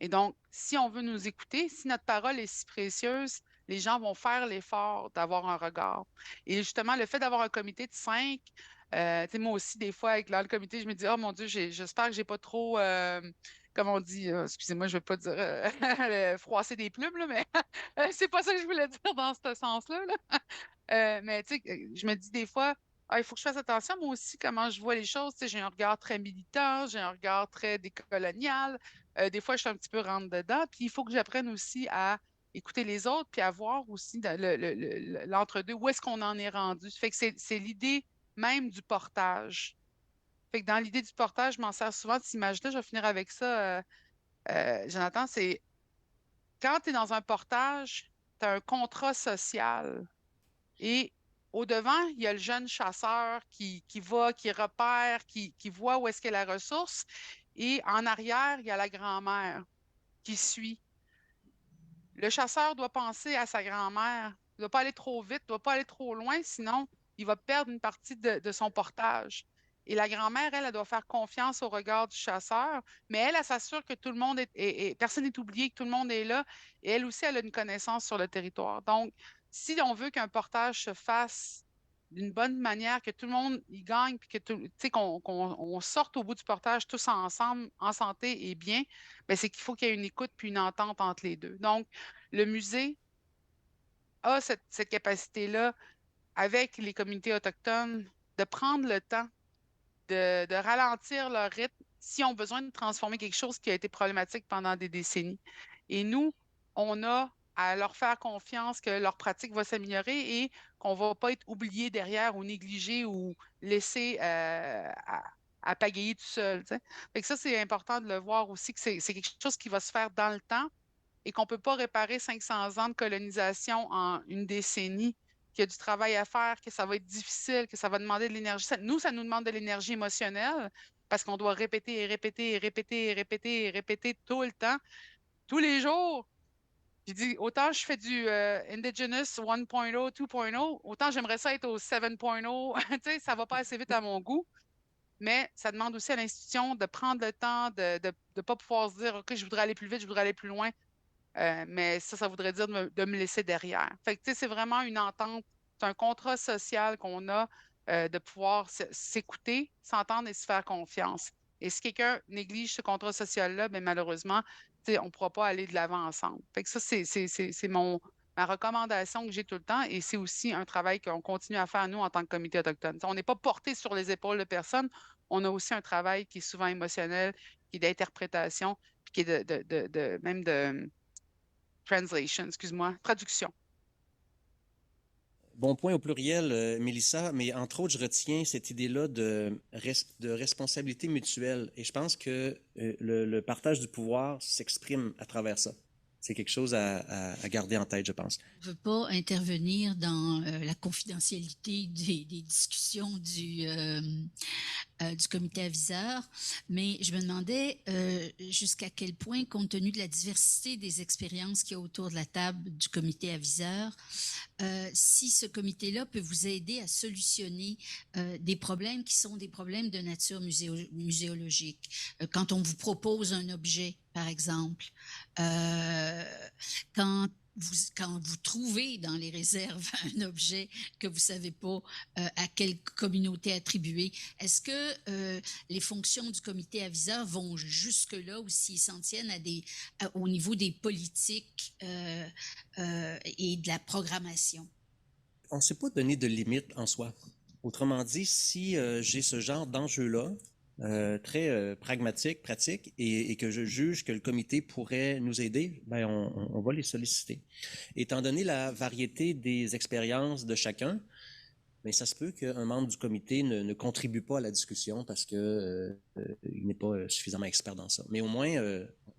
Et donc, si on veut nous écouter, si notre parole est si précieuse, les gens vont faire l'effort d'avoir un regard. Et justement, le fait d'avoir un comité de 5, moi aussi, des fois, avec le comité, je me dis, oh mon Dieu, j'espère que j'ai pas trop, comme on dit, excusez-moi, je ne vais pas dire froisser des plumes, là, mais c'est pas ça que je voulais dire dans ce sens-là. Là. Mais tu sais, je me dis des fois, ah, il faut que je fasse attention, moi aussi, comment je vois les choses. Tu sais, j'ai un regard très militant, j'ai un regard très décolonial. Des fois, je suis un petit peu rentre dedans. Puis il faut que j'apprenne aussi à écouter les autres, puis à voir aussi l'entre-deux, où est-ce qu'on en est rendu. Fait que c'est l'idée même du portage. Fait que dans l'idée du portage, je m'en sers souvent de cette image-là. Je vais finir avec ça, Jonathan. C'est quand tu es dans un portage, tu as un contrat social. Et au-devant, il y a le jeune chasseur qui va, qui repère, qui voit où est-ce qu'est la ressource. Et en arrière, il y a la grand-mère qui suit. Le chasseur doit penser à sa grand-mère. Il ne doit pas aller trop vite, il ne doit pas aller trop loin, sinon il va perdre une partie de son portage. Et la grand-mère, elle doit faire confiance au regard du chasseur, mais elle s'assure que tout le monde personne n'est oublié, que tout le monde est là. Et elle aussi, elle a une connaissance sur le territoire. Donc, si on veut qu'un portage se fasse d'une bonne manière, que tout le monde y gagne, puis que qu'on sorte au bout du portage tous ensemble, en santé et bien, ben, c'est qu'il faut qu'il y ait une écoute puis une entente entre les deux. Donc, le musée a cette capacité-là, avec les communautés autochtones, de prendre le temps, de ralentir leur rythme s'ils ont besoin de transformer quelque chose qui a été problématique pendant des décennies. Et nous, on a à leur faire confiance que leur pratique va s'améliorer et qu'on ne va pas être oublié derrière ou négligé ou laissé à pagayer tout seul. Fait que ça, c'est important de le voir aussi, que c'est quelque chose qui va se faire dans le temps et qu'on ne peut pas réparer 500 ans de colonisation en une décennie. qu'il y a du travail à faire, que ça va être difficile, que ça va demander de l'énergie. Ça nous demande de l'énergie émotionnelle parce qu'on doit répéter et répéter et répéter et répéter et répéter tout le temps, tous les jours. J'ai dit, autant je fais du Indigenous 1.0, 2.0, autant j'aimerais ça être au 7.0. Tu sais, ça va pas assez vite à mon goût, mais ça demande aussi à l'institution de prendre le temps de pas pouvoir se dire, OK, je voudrais aller plus vite, je voudrais aller plus loin. Mais ça voudrait dire de me laisser derrière. Fait que, tu sais, c'est vraiment une entente, c'est un contrat social qu'on a de pouvoir s'écouter, s'entendre et se faire confiance. Et si quelqu'un néglige ce contrat social-là, bien, malheureusement, tu sais, on ne pourra pas aller de l'avant ensemble. Fait que ça, c'est ma recommandation que j'ai tout le temps et c'est aussi un travail qu'on continue à faire, nous, en tant que comité autochtone. T'sais, on n'est pas porté sur les épaules de personne. On a aussi un travail qui est souvent émotionnel, qui est d'interprétation, puis qui est même de translation, excuse-moi, traduction. Bon point au pluriel, Mélissa, mais entre autres, je retiens cette idée-là de responsabilité mutuelle. Et je pense que le partage du pouvoir s'exprime à travers ça. C'est quelque chose à garder en tête, je pense. Je ne veux pas intervenir dans la confidentialité des discussions du comité aviseur, mais je me demandais jusqu'à quel point, compte tenu de la diversité des expériences qu'il y a autour de la table du comité aviseur, si ce comité-là peut vous aider à solutionner des problèmes qui sont des problèmes de nature muséologique. Quand on vous propose un objet, par exemple, quand vous trouvez dans les réserves un objet que vous ne savez pas à quelle communauté attribuer, est-ce que les fonctions du comité aviseur vont jusque-là ou s'ils s'en tiennent au niveau des politiques et de la programmation? On ne s'est pas donné de limite en soi. Autrement dit, si j'ai ce genre d'enjeu-là, très pragmatique, pratique, et que je juge que le comité pourrait nous aider, ben on va les solliciter. Étant donné la variété des expériences de chacun, ben ça se peut qu'un membre du comité ne contribue pas à la discussion parce que il n'est pas suffisamment expert dans ça. Mais au moins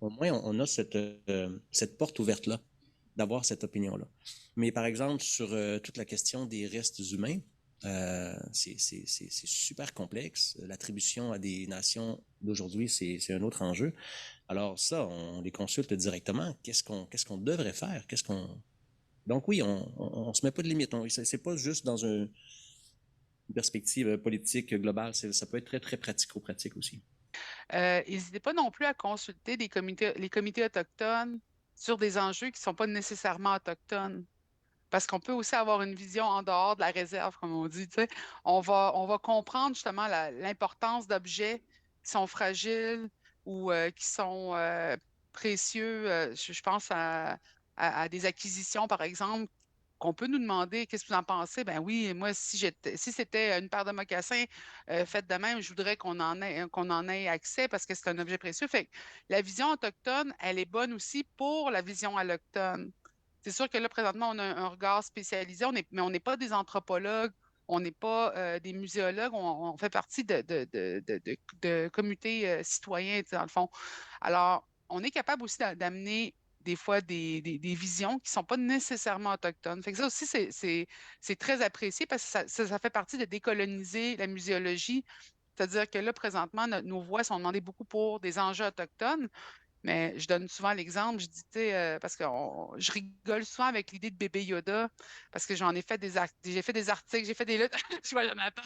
on a cette porte ouverte-là, d'avoir cette opinion-là. Mais par exemple, sur toute la question des restes humains, c'est super complexe. L'attribution à des nations d'aujourd'hui, c'est un autre enjeu. Alors ça, on les consulte directement. Qu'est-ce qu'on devrait faire? Donc oui, on se met pas de limite. C'est pas juste dans une perspective politique globale. Ça peut être très, très pratico-pratique aussi. N'hésitez pas non plus à consulter les comités autochtones sur des enjeux qui ne sont pas nécessairement autochtones. Parce qu'on peut aussi avoir une vision en dehors de la réserve, comme on dit. On va comprendre justement l'importance d'objets qui sont fragiles ou qui sont précieux. Je pense à des acquisitions, par exemple, qu'on peut nous demander qu'est-ce que vous en pensez. Ben oui, moi, si c'était une paire de mocassins faite de même, je voudrais qu'on en ait accès parce que c'est un objet précieux. Fait que la vision autochtone, elle est bonne aussi pour la vision allochtone. C'est sûr que là, présentement, on a un regard spécialisé, mais on n'est pas des anthropologues, on n'est pas des muséologues, on fait partie de comités citoyens, dans le fond. Alors, on est capable aussi d'amener des fois des visions qui ne sont pas nécessairement autochtones. Fait que ça aussi, c'est très apprécié parce que ça fait partie de décoloniser la muséologie. C'est-à-dire que là, présentement, nos voix sont demandées beaucoup pour des enjeux autochtones. Mais je donne souvent l'exemple, je dis, tu sais, parce que je rigole souvent avec l'idée de bébé Yoda, parce que j'ai fait des articles, j'ai fait des luttes. Je vois Jonathan.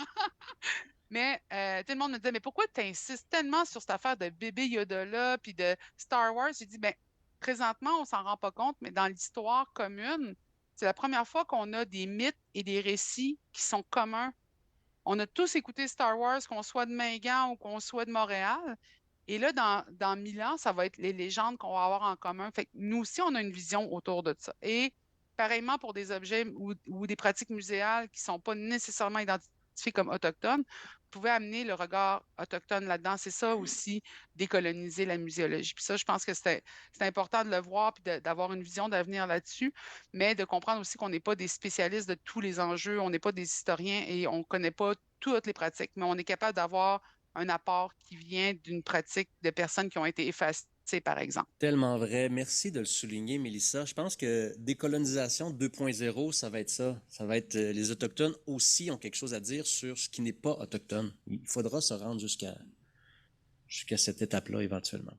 Mais tout le monde me disait, mais pourquoi tu insistes tellement sur cette affaire de bébé Yoda-là, puis de Star Wars? J'ai dit, bien, présentement, on s'en rend pas compte, mais dans l'histoire commune, c'est la première fois qu'on a des mythes et des récits qui sont communs. On a tous écouté Star Wars, qu'on soit de Mingan ou qu'on soit de Montréal. Et là, dans 1000 ans, ça va être les légendes qu'on va avoir en commun. Fait que nous aussi, on a une vision autour de ça. Et pareillement pour des objets ou des pratiques muséales qui ne sont pas nécessairement identifiées comme autochtones, vous pouvez amener le regard autochtone là-dedans. C'est ça aussi, décoloniser la muséologie. Puis ça, je pense que c'est important de le voir puis d'avoir une vision d'avenir là-dessus, mais de comprendre aussi qu'on n'est pas des spécialistes de tous les enjeux, on n'est pas des historiens et on ne connaît pas toutes les pratiques, mais on est capable d'avoir un apport qui vient d'une pratique de personnes qui ont été effacées par exemple. Tellement vrai. Merci de le souligner, Mélissa. Je pense que décolonisation 2.0, ça va être ça. Ça va être les Autochtones aussi ont quelque chose à dire sur ce qui n'est pas autochtone. Il faudra se rendre jusqu'à cette étape-là éventuellement.